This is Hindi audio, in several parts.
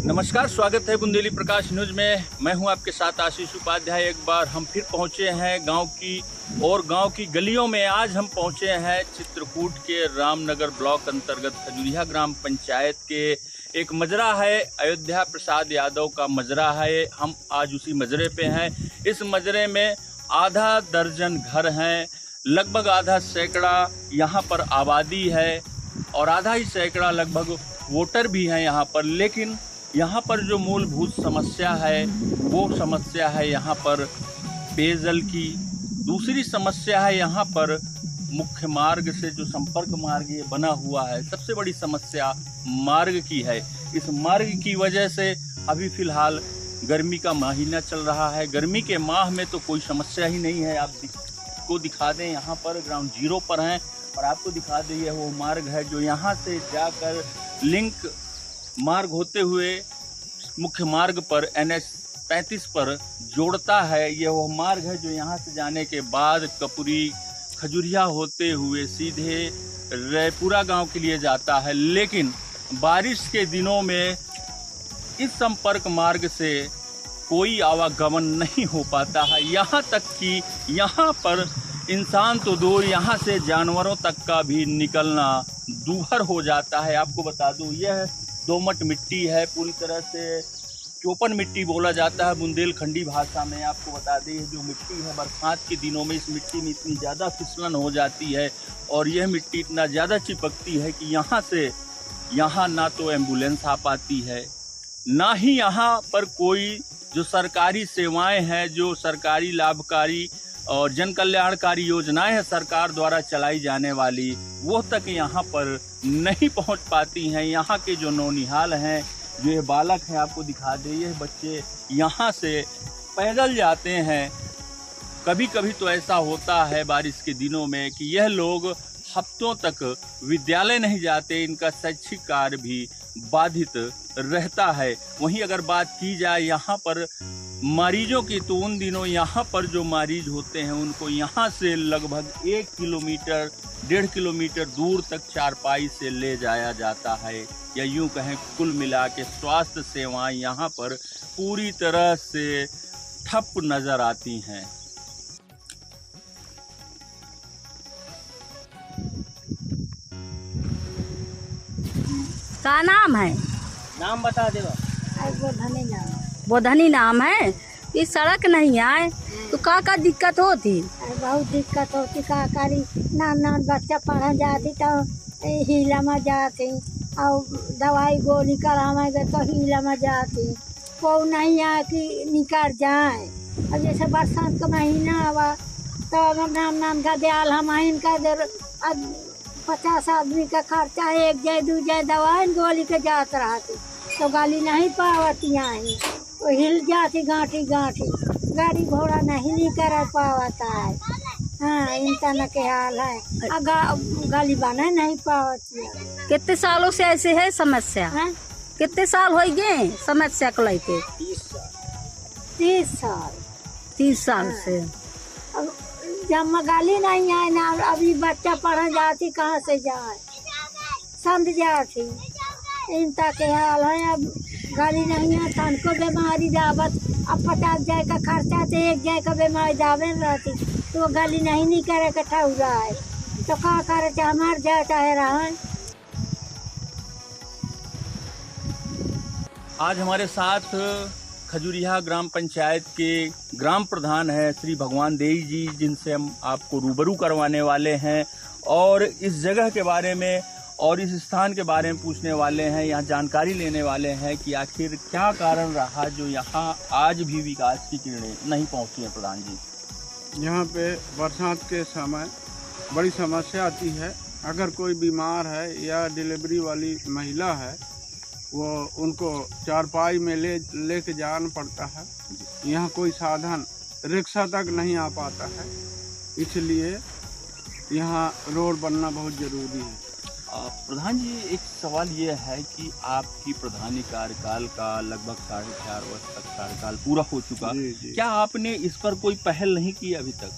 नमस्कार, स्वागत है बुंदेली प्रकाश न्यूज में। मैं हूं आपके साथ आशीष उपाध्याय। एक बार हम फिर पहुंचे हैं गांव की गलियों में। आज हम पहुंचे हैं चित्रकूट के रामनगर ब्लॉक अंतर्गत खजुरिया ग्राम पंचायत के एक मजरा है, अयोध्या प्रसाद यादव का मजरा है। हम आज उसी मजरे पे हैं। इस मजरे में आधा दर्जन घर हैं, लगभग आधा सैकड़ा यहाँ पर आबादी है और आधा ही सैकड़ा लगभग वोटर भी हैं यहाँ पर। लेकिन यहाँ पर जो मूलभूत समस्या है वो समस्या है यहाँ पर पेयजल की। दूसरी समस्या है यहाँ पर मुख्य मार्ग से जो संपर्क मार्ग ये बना हुआ है, सबसे बड़ी समस्या मार्ग की है। इस मार्ग की वजह से अभी फिलहाल गर्मी का महीना चल रहा है। गर्मी के माह में तो कोई समस्या ही नहीं है। आपको दिखा दें, यहाँ पर ग्राउंड जीरो पर हैं और आपको दिखा दें ये वो मार्ग है जो यहाँ से जाकर लिंक मार्ग होते हुए मुख्य मार्ग पर NH 35 पर जोड़ता है। यह वो मार्ग है जो यहाँ से जाने के बाद कपुरी खजुरिया होते हुए सीधे रैपुरा गांव के लिए जाता है। लेकिन बारिश के दिनों में इस संपर्क मार्ग से कोई आवागमन नहीं हो पाता है। यहाँ तक कि यहाँ पर इंसान तो दूर, यहाँ से जानवरों तक का भी निकलना दूभर हो जाता है। आपको बता दूं, यह दोमट मिट्टी है, पूरी तरह से चौपन मिट्टी बोला जाता है बुंदेलखंडी भाषा में। आपको बता दें, जो मिट्टी है बरसात के दिनों में इस मिट्टी में इतनी ज़्यादा फिसलन हो जाती है और यह मिट्टी इतना ज़्यादा चिपकती है कि यहाँ ना तो एम्बुलेंस आ पाती है, ना ही यहाँ पर कोई जो सरकारी सेवाएं हैं, जो सरकारी लाभकारी और जन कल्याणकारी योजनाएं हैं सरकार द्वारा चलाई जाने वाली, वो तक यहाँ पर नहीं पहुँच पाती हैं। यहाँ के जो नौनिहाल हैं, जो ये बालक हैं, आपको दिखा दे, ये बच्चे यहाँ से पैदल जाते हैं। कभी कभी तो ऐसा होता है बारिश के दिनों में कि यह लोग हफ्तों तक विद्यालय नहीं जाते। इनका शैक्षिक कार्य भी बाधित रहता है। वहीं अगर बात की जाए यहाँ पर मरीजों की, तो उन दिनों यहाँ पर जो मरीज होते हैं उनको यहाँ से लगभग 1 किलोमीटर 1.5 किलोमीटर दूर तक चारपाई से ले जाया जाता है। या यूं कहें, कुल मिला के स्वास्थ्य सेवाएं यहाँ पर पूरी तरह से ठप नजर आती हैं। का नाम है? नाम बता दे। बोधनी नाम है। ये सड़क नहीं आए तो का दिक्कत होती? बहुत दिक्कत होती। का करी, नान बच्चा पढ़ा जाती तो हीला में जाती और दवाई गोली करावे तो हीला में जाती। वो नहीं आ कि निकल जाए। अब जैसे बरसात का महीना आवा तो नाम का दयाल हम इनका 50 आदमी का खर्चा, 1 जाए 2 जाए दवाई गोली के जात रहती तो गाली नहीं पावती। आई वो हिल जाती गांठी गाड़ी घोड़ा नहीं कर पावता है। हाँ, इंसान के हाल है। गाली बना नहीं पावती। कितने सालों से ऐसे है समस्या? हाँ? कितने साल हो गए समस्या को लेके? 30 साल। 30 साल से। अब जब गाली नहीं आए ना, अभी बच्चा पढ़ा जाती कहाँ से जाए, समझ जाती। इनता के हाल है। अब गाली नहीं है, तन को बीमारी दावत। अब 50 जाए का खर्चा तो 1 जाए का बीमारी दावे रहती तो गाली नहीं करे के ठहरा है तो का करे, चाहे मर जाए चाहे रहे। आज हमारे साथ खजुरिया ग्राम पंचायत के ग्राम प्रधान है श्री भगवान देई जी, जिनसे हम आपको रूबरू करवाने वाले हैं और इस जगह के बारे में और इस स्थान के बारे में पूछने वाले हैं। यहाँ जानकारी लेने वाले हैं कि आखिर क्या कारण रहा जो यहाँ आज भी विकास की किरणें नहीं पहुँची हैं। प्रधान जी, यहाँ पे बरसात के समय बड़ी समस्या आती है। अगर कोई बीमार है या डिलीवरी वाली महिला है, वो उनको चारपाई में लेके जाना पड़ता है। यहाँ कोई साधन रिक्शा तक नहीं आ पाता है, इसलिए यहाँ रोड बनना बहुत ज़रूरी है। प्रधान जी, एक सवाल ये है कि आपकी प्रधानी कार्यकाल का लगभग 4.5 वर्ष तक कार्यकाल पूरा हो चुका। जी। क्या आपने इस पर कोई पहल नहीं की अभी तक?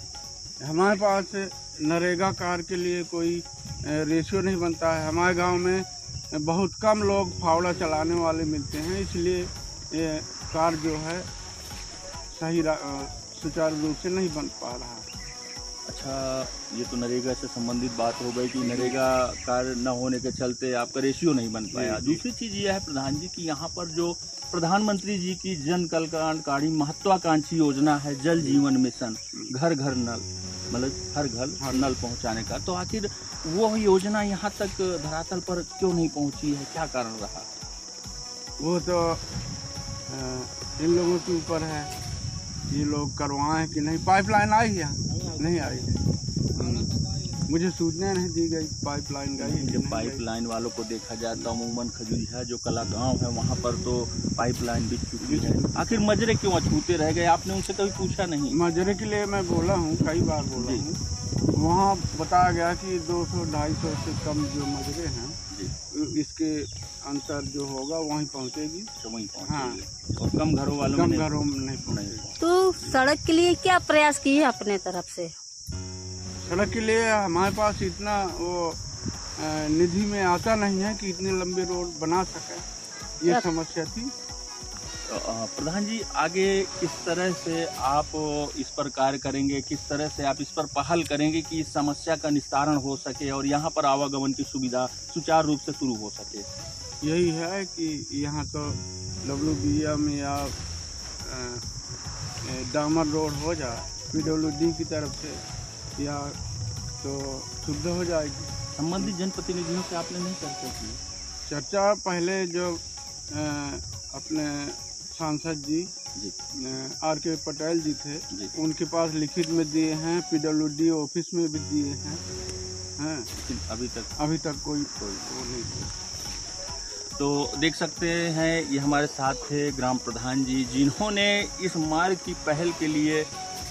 हमारे पास नरेगा कार्य के लिए कोई रेशियो नहीं बनता है। हमारे गांव में बहुत कम लोग फावड़ा चलाने वाले मिलते हैं, इसलिए ये कार्य जो है सही सुचारू रूप से नहीं बन पा रहा। अच्छा, ये तो नरेगा से संबंधित बात हो गई कि नरेगा कार्य न होने के चलते आपका रेशियो नहीं बन पाया। दूसरी चीज़ ये है प्रधान जी कि यहाँ पर जो प्रधानमंत्री जी की जन कल्याणकारी महत्वाकांक्षी योजना है जल जीवन मिशन, घर घर नल, मतलब हर घर नल पहुँचाने का, तो आखिर वो योजना यहाँ तक धरातल पर क्यों नहीं पहुँची है, क्या कारण रहा? वो तो इन लोगों के ऊपर है, ये लोग करवाएं कि नहीं। पाइपलाइन आई है? नहीं आई है। मुझे सूचना नहीं दी गई पाइपलाइन गई। जब पाइपलाइन वालों को देखा जाए तो अमूमन खजूरिया जो कला गांव है वहाँ पर तो पाइपलाइन बिछ चुकी है, आखिर मजरे क्यों अछूते रह गए? आपने उनसे कभी पूछा नहीं? मजरे के लिए मैं बोला हूँ, कई बार बोला हूँ, वहाँ बताया गया कि 200-250 से कम जो मजरे हैं इसके अंतर जो होगा वहीं पहुँचेगी, तो वहीं पहुँचेगी। और कम घरों वालों में नहीं पहुँचेगी। तो सड़क के लिए क्या प्रयास किए अपने तरफ से? सड़क के लिए हमारे पास इतना वो निधि में आता नहीं है कि इतने लंबे रोड बना सके, ये समस्या थी। प्रधान जी, आगे किस तरह से आप इस पर कार्य करेंगे, किस तरह से आप इस पर पहल करेंगे कि इस समस्या का निस्तारण हो सके और यहाँ पर आवागमन की सुविधा सुचारू रूप से शुरू हो सके? यही है कि यहाँ तो WBM या डामर रोड हो जाए PWD की तरफ से, या तो सुविधा हो जाएगी। संबंधित जनप्रतिनिधियों से आपने नहीं चर्चा की? चर्चा पहले जो अपने सांसद जी RK पटेल जी थे, उनके पास लिखित में दिए हैं, PWD ऑफिस में भी दिए हैं, लेकिन अभी तक कोई वो नहीं दिया। तो देख सकते हैं ये हमारे साथ थे ग्राम प्रधान जी, जिन्होंने इस मार्ग की पहल के लिए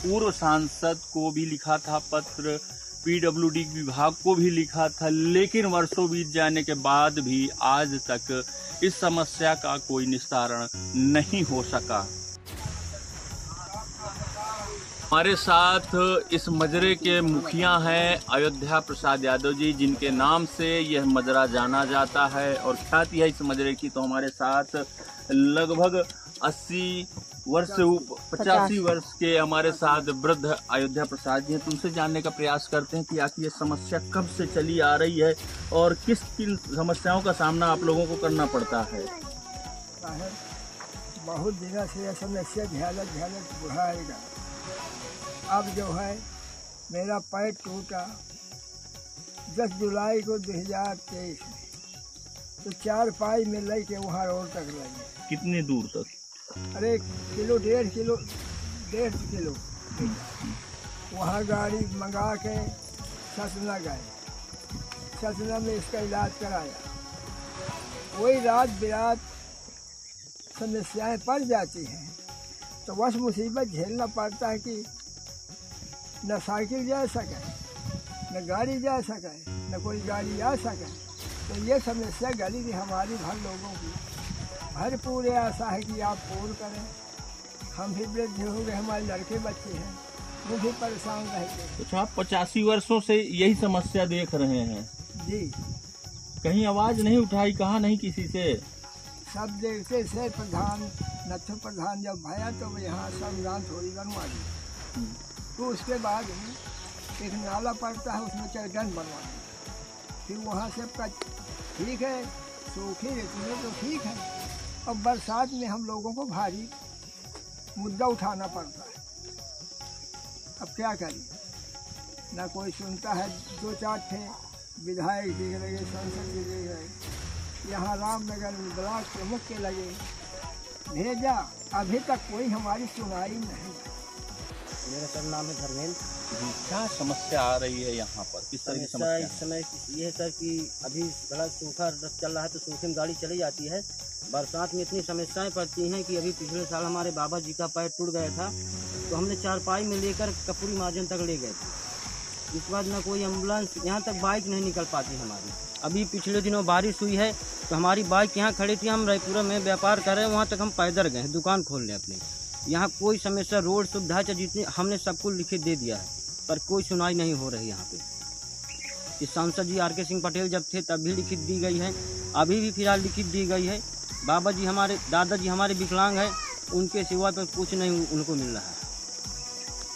पूर्व सांसद को भी लिखा था पत्र, PWD विभाग को भी लिखा था, लेकिन वर्षों बीत जाने के बाद भी आज तक इस समस्या का कोई निस्तारण नहीं हो सका। हमारे साथ इस मजरे के मुखिया हैं अयोध्या प्रसाद यादव जी, जिनके नाम से यह मजरा जाना जाता है और ख्याति है इस मजरे की। तो हमारे साथ लगभग 80 वर्ष से 85 वर्ष के हमारे साथ वृद्ध अयोध्या प्रसाद जी हैं। तुमसे जानने का प्रयास करते हैं कि आखिर ये समस्या कब से चली आ रही है और किस किन समस्याओं का सामना आप लोगों को करना पड़ता है? बहुत दिनों से यह समस्या झेलत बुढ़ाएगा। अब जो है मेरा पैर टूटा 10 जुलाई को 2023 में, तो 4 पाई में लेके वहाँ रोड तक लगे। कितने दूर तक? अरे किलो 1.5 किलो वहाँ गाड़ी मंगा के ससना गए, ससना में इसका इलाज कराया। वही रात बिरात समस्याएं पड़ जाती हैं, तो बस मुसीबत झेलना पड़ता है कि न साइकिल जा सके, न गाड़ी जा सके, न कोई गाड़ी आ सके। तो ये समस्या गली की हमारी भर लोगों की भरपूर आशा है कि आप पूर्ण करें। हम भी वृद्ध हो गए, हमारे लड़के बच्चे हैं, वो भी परेशान रहते हैं। तो आप 85 वर्षों से यही समस्या देख रहे हैं जी? कहीं आवाज नहीं उठाई, कहा नहीं किसी से? सब देखते से प्रधान नथु प्रधान जब भया तो यहाँ संविधान थोड़ी बनवा दी, तो उसके बाद एक नाला पड़ता है उसमें चरगन बनवा दी। फिर वहाँ से ठीक है, सूखी ऋतु में तो ठीक है, अब बरसात में हम लोगों को भारी मुद्दा उठाना पड़ता है। अब क्या करें, ना कोई सुनता है। 2-4 थे विधायक दिख रहे, सांसद दिख रहे, यहाँ रामनगर ब्लॉक प्रमुख के लगे भेजा, अभी तक कोई हमारी सुनाई नहीं। मेरा सर नाम है धर्मेंद्र। क्या समस्या आ रही है यहाँ पर, किस तरह की समस्या? इस समय ये है सर कि अभी बड़ा सूखा चल रहा है, तो सूखे में गाड़ी चली जाती है। बरसात में इतनी समस्याएं पड़ती हैं कि अभी पिछले साल हमारे बाबा जी का पैर टूट गया था, तो हमने 4 पाई में लेकर कपूरी महाजन तक ले गए थे। इस बाद ना कोई एम्बुलेंस, यहाँ तक बाइक नहीं निकल पाती हमारी। अभी पिछले दिनों बारिश हुई है तो हमारी बाइक यहाँ खड़ी थी, हम रायपुरा में व्यापार कर रहे हैं, वहाँ तक हम पैदल गए, दुकान खोल लें अपनी। यहाँ कोई समस्या, रोड सुविधा जितनी हमने सबको लिखित दे दिया है, पर कोई सुनाई नहीं हो रही यहाँ पे। इस सांसद जी RK सिंह पटेल जब थे तब भी लिखित दी गई है, अभी भी फिलहाल लिखित दी गई है। बाबा जी हमारे दादाजी हमारे विकलांग है, उनके सिवा तो कुछ नहीं उनको मिल रहा है।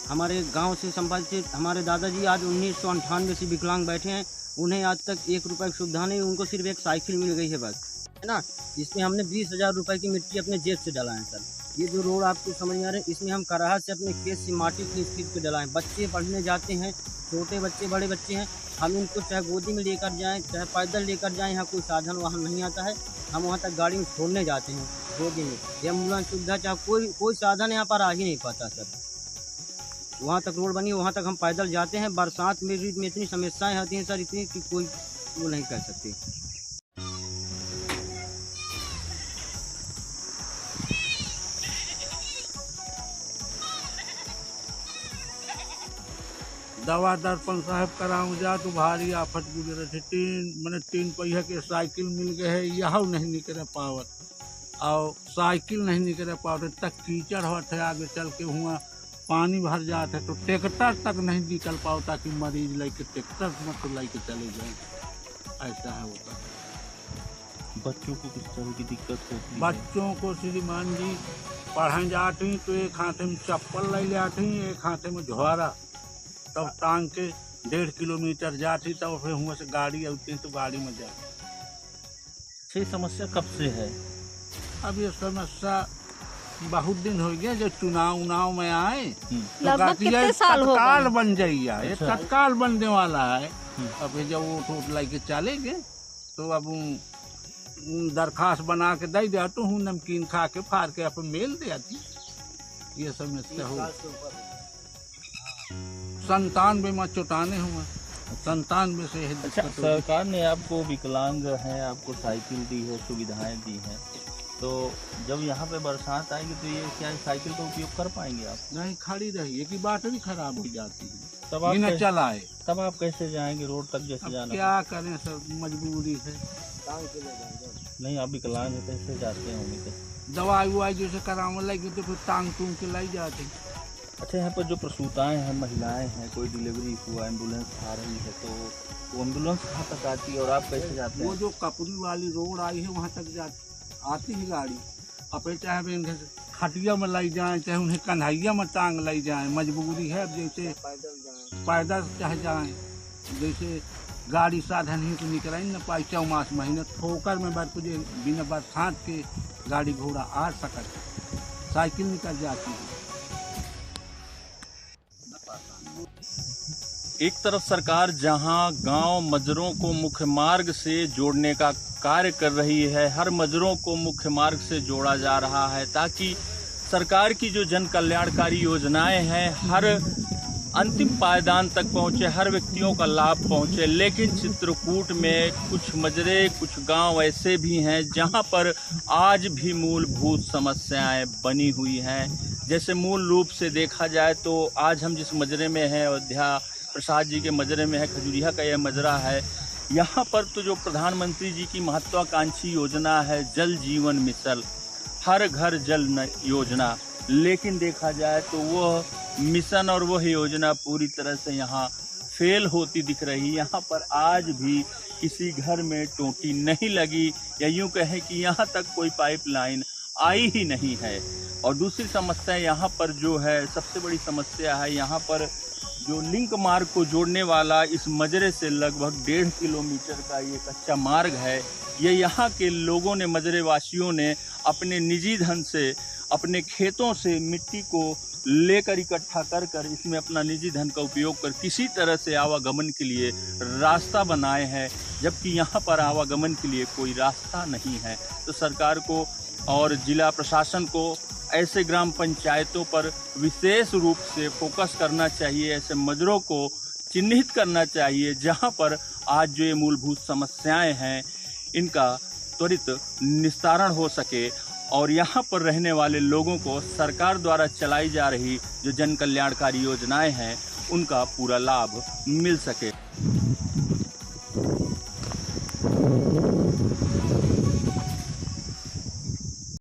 हमारे गांव से संबंधित हमारे दादाजी आज 1998 से विकलांग बैठे हैं, उन्हें आज तक 1 रुपये की सुविधा नहीं, उनको सिर्फ एक साइकिल मिल गई है बस, है ना। इसमें हमने 20,000 रुपये की मिट्टी अपने जेब से डलाए हैं सर। ये जो रोड आपको समझ में आ रहे हैं, इसमें हम कराहा से अपने खेत से माटी खींच के डलाएं। बच्चे पढ़ने जाते हैं, छोटे बच्चे बड़े बच्चे हैं, हम इनको चाहे गोदी में लेकर जाएं चाहे पैदल लेकर जाएं, यहाँ कोई साधन वाहन नहीं आता है, हम वहाँ तक गाड़ी में छोड़ने जाते हैं गोदी में। एम्बुलेंस सुविधा चाहे कोई साधन यहाँ पर आ ही नहीं पाता सर। वहाँ तक रोड बनी, वहाँ तक हम पैदल जाते हैं। बरसात में इतनी समस्याएं होती हैं सर, इतनी कि कोई वो नहीं कर सकते। दवा दर्पण साहब कराऊँ जा तो भारी आफत गुजरे थे। 3 पहिया के साइकिल मिल गए है, यह नहीं निकले पावत और साइकिल नहीं निकले पावत, तक कीचड़ होते आगे चल के हुआ पानी भर जाते तो ट्रैक्टर तक नहीं निकल पाओ, ताकि मरीज लेके ट्रैक्टर में तो लेके चले जाए। ऐसा है होता। बच्चों को किस तरह की दिक्कत होती है? बच्चों को श्रीमान जी पढ़ने जाती तो एक हाथे में चप्पल ले जाती, एक हाथे में झोरा, तब टांग के 1.5 किलोमीटर जाती, तब फिर हुआ से गाड़ी आती तो गाड़ी में जाती। ये समस्या कब से है? अब ये समस्या बहुत दिन हो गया, जो चुनाव में आए तो लगभग कितने साल हो गए? तत्काल बन जाइए, ये अच्छा। तत्काल बनने वाला है। अब जब वो टूट लेके चलेंगे तो अब दरखास्त बना के दे दिया तो हूँ, नमकीन खा के फाड़ के अपन मेल दे आती। ये समस्या हो 97 में चुटाने हुए, 97 से है। अच्छा, सरकार ने आपको विकलांग है, आपको साइकिल दी है, सुविधाएं दी हैं, तो जब यहाँ पे बरसात आएगी तो ये क्या साइकिल का उपयोग कर पाएंगे आप? नहीं, खड़ी रही है कि बैटरी खराब हो जाती है, तब आप बिना चलाए। तब आप कैसे जाएंगे रोड तक? जैसे जाना क्या करें सर, मजबूरी है। नहीं, आप विकलांग है, कैसे जाते होंगे? तो दवाई ववाई जैसे कराने लगी तो फिर टांग टूंग के लाई जाती। अच्छा, यहाँ पर जो प्रसूताएं हैं, महिलाएं हैं, कोई डिलीवरी हुआ, एम्बुलेंस आ रही है, तो वो एम्बुलेंस कहाँ तक आती है और आप कैसे जाते हैं? वो जो कपड़ी वाली रोड आई है वहाँ तक आती है गाड़ी। अपने चाहे खटिया में लाई जाए, चाहे उन्हें कन्हैया में टांग लाई जाए, मजबूरी है। अब जैसे पैदल चाहे जाए, जैसे गाड़ी साधन ही तो निकल ही न पाई। 4 महीने ठोकर में बर्फ बिना बरसात के गाड़ी घोड़ा आ सकते, साइकिल निकल जाती है। एक तरफ सरकार जहां गांव मजरों को मुख्य मार्ग से जोड़ने का कार्य कर रही है, हर मजरों को मुख्य मार्ग से जोड़ा जा रहा है, ताकि सरकार की जो जन कल्याणकारी योजनाएं हैं हर अंतिम पायदान तक पहुंचे, हर व्यक्तियों का लाभ पहुंचे। लेकिन चित्रकूट में कुछ मजरे, कुछ गांव ऐसे भी हैं जहां पर आज भी मूलभूत समस्याएं बनी हुई हैं। जैसे मूल रूप से देखा जाए तो आज हम जिस मजरे में हैं, अयोध्या प्रसाद जी के मजरे में है, खजूरिया का यह मजरा है, यहाँ पर तो जो प्रधानमंत्री जी की महत्वाकांक्षी योजना है जल जीवन मिशन, हर घर जल योजना, लेकिन देखा जाए तो वह मिशन और वह योजना पूरी तरह से यहाँ फेल होती दिख रही। यहाँ पर आज भी किसी घर में टोटी नहीं लगी, या यूँ कहें कि यहाँ तक कोई पाइपलाइन आई ही नहीं है। और दूसरी समस्या यहाँ पर जो है, सबसे बड़ी समस्या है यहाँ पर जो लिंक मार्ग को जोड़ने वाला इस मजरे से लगभग 1.5 किलोमीटर का ये कच्चा मार्ग है। ये यहाँ के लोगों ने, मजरे वासियों ने अपने निजी धन से, अपने खेतों से मिट्टी को लेकर इकट्ठा कर कर इसमें अपना निजी धन का उपयोग कर किसी तरह से आवागमन के लिए रास्ता बनाए हैं, जबकि यहाँ पर आवागमन के लिए कोई रास्ता नहीं है। तो सरकार को और जिला प्रशासन को ऐसे ग्राम पंचायतों पर विशेष रूप से फोकस करना चाहिए, ऐसे मजरों को चिन्हित करना चाहिए जहां पर आज जो ये मूलभूत समस्याएं हैं इनका त्वरित निस्तारण हो सके और यहाँ पर रहने वाले लोगों को सरकार द्वारा चलाई जा रही जो जन कल्याणकारी योजनाएं हैं उनका पूरा लाभ मिल सके।